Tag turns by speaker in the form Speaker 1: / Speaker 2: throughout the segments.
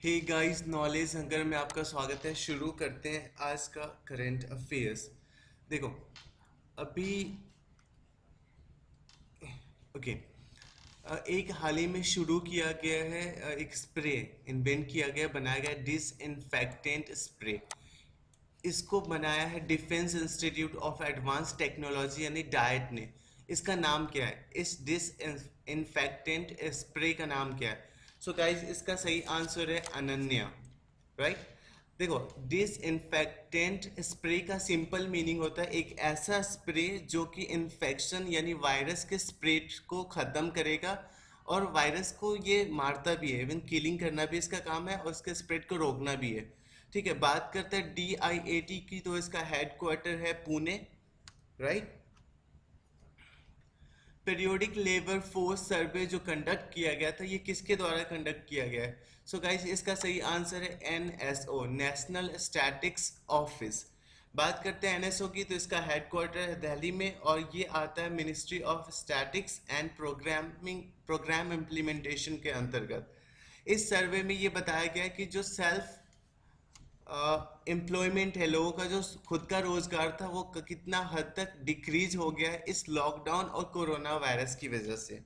Speaker 1: Hey guys, knowledge hunger में आपका स्वागत है। शुरू करते हैं आज का करंट अफेयर्स। देखो, अभी ओके एक हाल ही में शुरू किया गया है, एक स्प्रे इन्वेंट किया गया, बनाया गया डिसइंफेक्टेंट स्प्रे। इसको बनाया है defence institute of advance technology यानी डाइट ने। इसका नाम क्या है? इस डिस इन्फेक्टेंट स्प्रे का नाम क्या है? सो गाइज, इसका सही आंसर है अनन्या। राइट। देखो, डिस इन्फेक्टेंट स्प्रे का सिंपल मीनिंग होता है एक ऐसा स्प्रे जो कि इन्फेक्शन यानी वायरस के स्प्रेड को ख़त्म करेगा, और वायरस को ये मारता भी है, इवन किलिंग करना भी इसका काम है और इसके स्प्रेड को रोकना भी है। ठीक है, बात करते हैं DIAT की, तो इसका हेडक्वार्टर है Pune. Right. Periodic labour force survey जो कंडक्ट किया गया था, ये किसके द्वारा कंडक्ट किया गया है? सो गाइस, इसका सही आंसर है NSO, नेशनल स्टैटिक्स ऑफिस। बात करते हैं NSO की, तो इसका हेडक्वार्टर है दिल्ली में और ये आता है ministry of statics and programme implementation के अंतर्गत। इस सर्वे में ये बताया गया है कि जो सेल्फ एम्प्लॉयमेंट है, लोगों का जो खुद का रोजगार था, वो कितना हद तक डिक्रीज हो गया है इस लॉकडाउन और कोरोना वायरस की वजह से।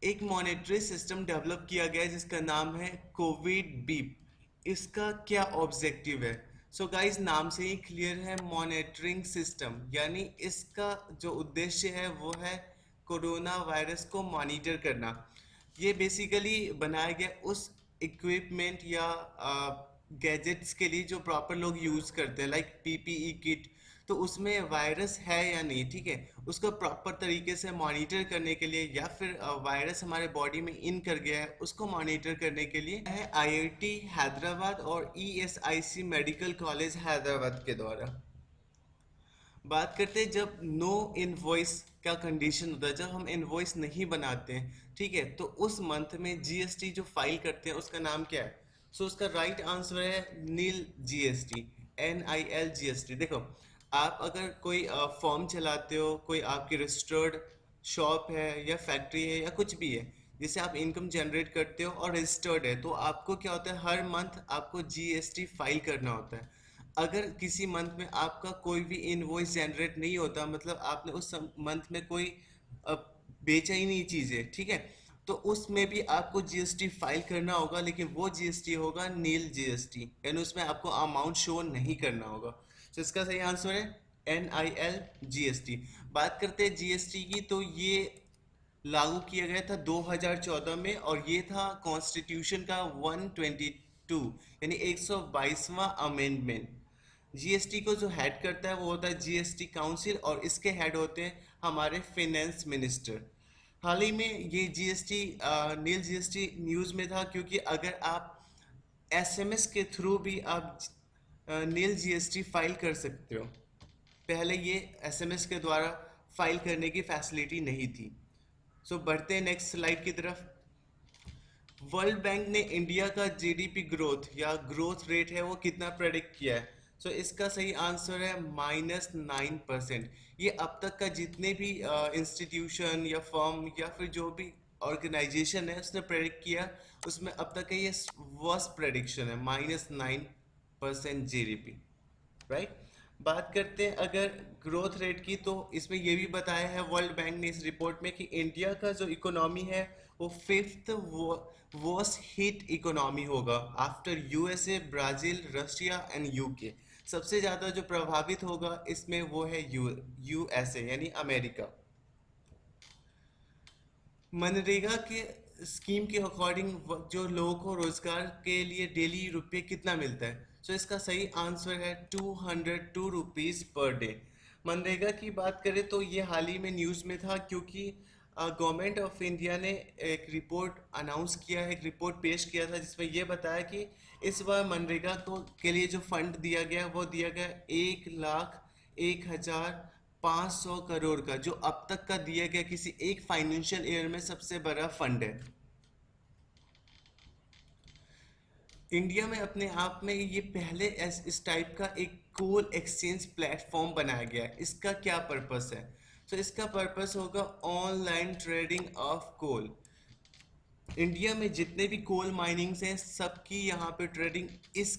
Speaker 1: एक मॉनेटरी सिस्टम डेवलप किया गया है जिसका नाम है कोविड बीप। इसका क्या ऑब्जेक्टिव है? सो गाइस, नाम से ही क्लियर है, मॉनेटरिंग सिस्टम, यानी इसका जो उद्देश्य है वो है कोरोना वायरस को मॉनिटर करना। ये बेसिकली बनाया गया उस इक्विपमेंट या गैजेट्स के लिए जो प्रॉपर लोग यूज करते हैं, लाइक PPE किट। तो उसमें वायरस है या नहीं, ठीक है, उसको प्रॉपर तरीके से मॉनिटर करने के लिए, या फिर वायरस हमारे बॉडी में इन कर गया है उसको मॉनिटर करने के लिए है IIT हैदराबाद और ESIC मेडिकल कॉलेज हैदराबाद के द्वारा। बात करते हैं जब नो इनवॉइस का कंडीशन होता है, जब हम इनवॉइस नहीं बनाते हैं, ठीक है, तो उस मंथ में GST जो फाइल करते हैं उसका नाम क्या है? सो उसका राइट आंसर है नील GST, NIL GST। देखो, आप अगर कोई फॉर्म चलाते हो, कोई आपकी रजिस्टर्ड शॉप है या फैक्ट्री है या कुछ भी है जिससे आप इनकम जनरेट करते हो और रजिस्टर्ड है, तो आपको क्या होता है, हर मंथ आपको GST फाइल करना होता है। अगर किसी मंथ में आपका कोई भी इनवॉइस जनरेट नहीं होता, मतलब आपने उस मंथ में कोई अ, बेचा ही नहीं चीज़ें, ठीक है, तो उसमें भी आपको GST फाइल करना होगा, लेकिन वो GST होगा नील GST, यानी उसमें आपको अमाउंट शो नहीं करना होगा। तो इसका सही आंसर है NIL GST। बात करते हैं GST की, तो ये लागू किया गया था 2014 में, और ये था कॉन्स्टिट्यूशन का 122 यानी 122वां अमेंडमेंट। GST को जो हेड करता है वो होता है GST काउंसिल, और इसके हेड होते हैं हमारे फाइनेंस मिनिस्टर। हाल ही में ये GST नील GST न्यूज़ में था, क्योंकि अगर आप SMS के थ्रू भी आप नील GST फाइल कर सकते हो। पहले ये SMS के द्वारा फाइल करने की फैसिलिटी नहीं थी। सो बढ़ते हैं नेक्स्ट स्लाइड की तरफ। वर्ल्ड बैंक ने इंडिया का GDP ग्रोथ या ग्रोथ रेट है वो कितना प्रेडिक्ट किया है? सो इसका सही आंसर है -9%। ये अब तक का जितने भी इंस्टीट्यूशन या फर्म या फिर जो भी ऑर्गेनाइजेशन है उसने प्रेडिक्ट किया, उसमें अब तक का ये वर्स्ट प्रेडिक्शन है, -9% GDP। राइट। बात करते हैं अगर ग्रोथ रेट की, तो इसमें ये भी बताया है वर्ल्ड बैंक ने इस रिपोर्ट में कि इंडिया का जो इकोनॉमी है वो फिफ्थ वर्स्ट हिट इकोनॉमी होगा after USA, Brazil, Russia and UK। सबसे ज़्यादा जो प्रभावित होगा इसमें वो है USA यानी अमेरिका। मनरेगा के स्कीम के अकॉर्डिंग जो लोगों को रोजगार के लिए डेली रुपये कितना मिलता है? सो इसका सही आंसर है 202 रुपीज़ पर डे। मनरेगा की बात करें तो ये हाल ही में न्यूज़ में था, क्योंकि गवर्नमेंट ऑफ इंडिया ने एक रिपोर्ट अनाउंस किया है, एक रिपोर्ट पेश किया था जिसमें ये बताया कि इस बार मनरेगा को के लिए जो फंड दिया गया वो दिया गया 1,01,500 करोड़ का, जो अब तक का दिया गया किसी एक फाइनेंशियल ईयर में सबसे बड़ा फंड है। इंडिया में अपने आप में ये पहले इस टाइप का एक कोल एक्सचेंज प्लेटफॉर्म बनाया गया है। इसका क्या पर्पस है? तो इसका पर्पस होगा online trading of coal. India में जितने भी कोल माइनिंग्स हैं सबकी यहाँ पे ट्रेडिंग इस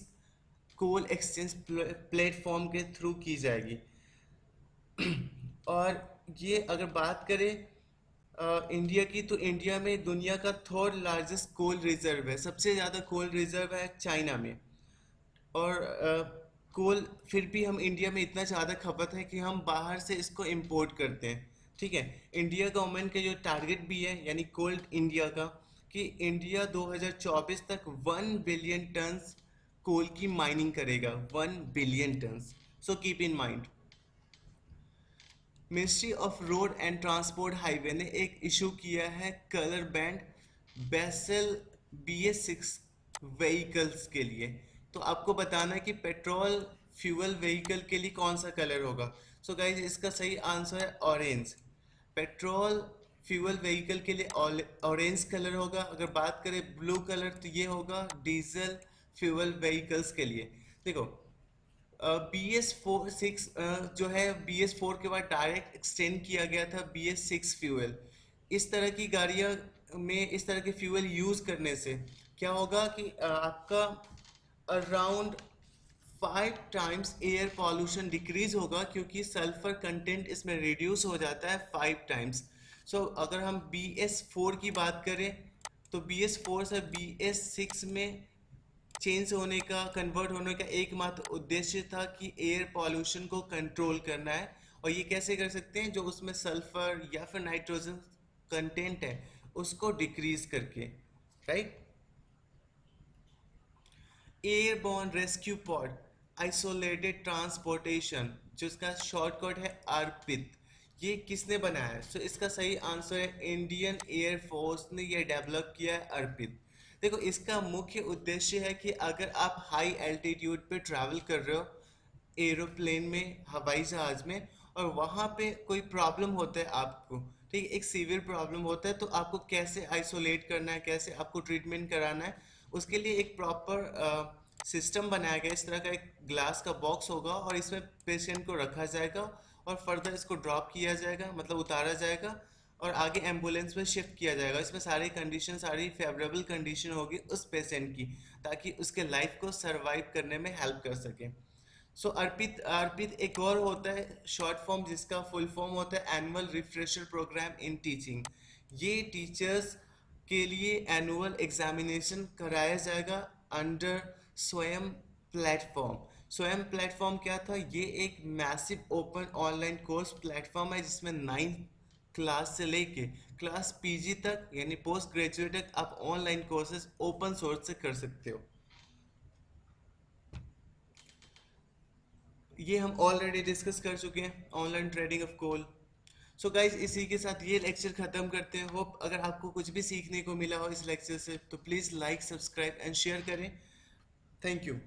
Speaker 1: कोल एक्सचेंज प्लेटफॉर्म के थ्रू की जाएगी। और ये अगर बात करें इंडिया की, तो इंडिया में दुनिया का थर्ड लार्जेस्ट कोल रिजर्व है, सबसे ज़्यादा कोल रिजर्व है चाइना में। और कोल फिर भी हम इंडिया में इतना ज़्यादा खपत है कि हम बाहर से इसको इंपोर्ट करते हैं। ठीक है, इंडिया गवर्नमेंट का जो टारगेट भी है यानी कोल इंडिया का, कि इंडिया 2024 तक 1 बिलियन टन्स कोल की माइनिंग करेगा, 1 billion turns. So keep in mind. Ministry of road and transport highway ने एक इशू किया है colour band basal BS6 vehicles के लिए। तो आपको बताना है कि पेट्रोल फ्यूल व्हीकल के लिए कौन सा कलर होगा। सो गाइज इसका सही आंसर है ऑरेंज। पेट्रोल फ्यूल व्हीकल के लिए ऑरेंज कलर होगा। अगर बात करें ब्लू कलर तो ये होगा डीजल फ्यूल व्हीकल्स के लिए। देखो BS4 6 जो है BS4 के बाद डायरेक्ट एक्सटेंड किया गया था BS6 फ्यूल। इस तरह की गाड़ियाँ में इस तरह के फ्यूल यूज़ करने से क्या होगा कि आपका around 5 times air pollution decrease होगा, क्योंकि सल्फर कंटेंट इसमें रिड्यूस हो जाता है 5 टाइम्स। सो अगर हम BS4 की बात करें तो BS4 से BS6 में चेंज होने का, कन्वर्ट होने का एकमात्र उद्देश्य था कि एयर पॉल्यूशन को कंट्रोल करना है। और ये कैसे कर सकते हैं, जो उसमें सल्फर या फिर नाइट्रोजन कंटेंट है उसको डिक्रीज करके, right. Airborne rescue pod isolated transportation, जिसका शॉर्टकट है अर्पित, ये किसने बनाया है? सो इसका सही आंसर है इंडियन एयरफोर्स ने ये डेवलप किया है अर्पित। देखो इसका मुख्य उद्देश्य है कि अगर आप हाई एल्टीट्यूड पे ट्रैवल कर रहे हो एरोप्लेन में, हवाई जहाज में, और वहाँ पे कोई प्रॉब्लम होता है आपको, ठीक है, एक सीवियर प्रॉब्लम होता है, तो आपको कैसे आइसोलेट करना है, कैसे आपको ट्रीटमेंट कराना है, उसके लिए एक प्रॉपर सिस्टम बनाया गया। इस तरह का एक ग्लास का बॉक्स होगा और इसमें पेशेंट को रखा जाएगा और फर्दर इसको ड्रॉप किया जाएगा, मतलब उतारा जाएगा और आगे एम्बुलेंस में शिफ्ट किया जाएगा। इसमें सारी कंडीशन, सारी फेवरेबल कंडीशन होगी उस पेशेंट की, ताकि उसके लाइफ को सरवाइव करने में हेल्प कर सके। सो अर्पित अर्पित एक और होता है शॉर्ट फॉर्म, जिसका फुल फॉर्म होता है annual refresher programme in teaching. ये टीचर्स के लिए एनुअल एग्जामिनेशन कराया जाएगा अंडर स्वयं प्लेटफॉर्म। स्वयं प्लेटफॉर्म क्या था? ये एक massive open online course platform है, जिसमें 9th क्लास से लेके क्लास PG तक यानी पोस्ट ग्रेजुएट तक आप ऑनलाइन कोर्सेज ओपन सोर्स से कर सकते हो। ये हम ऑलरेडी डिस्कस कर चुके हैं, online trading of coal. So guys इसी के साथ ये लेक्चर खत्म करते हैं। होप अगर आपको कुछ भी सीखने को मिला हो इस लेक्चर से तो please like, subscribe and share करें। Thank you.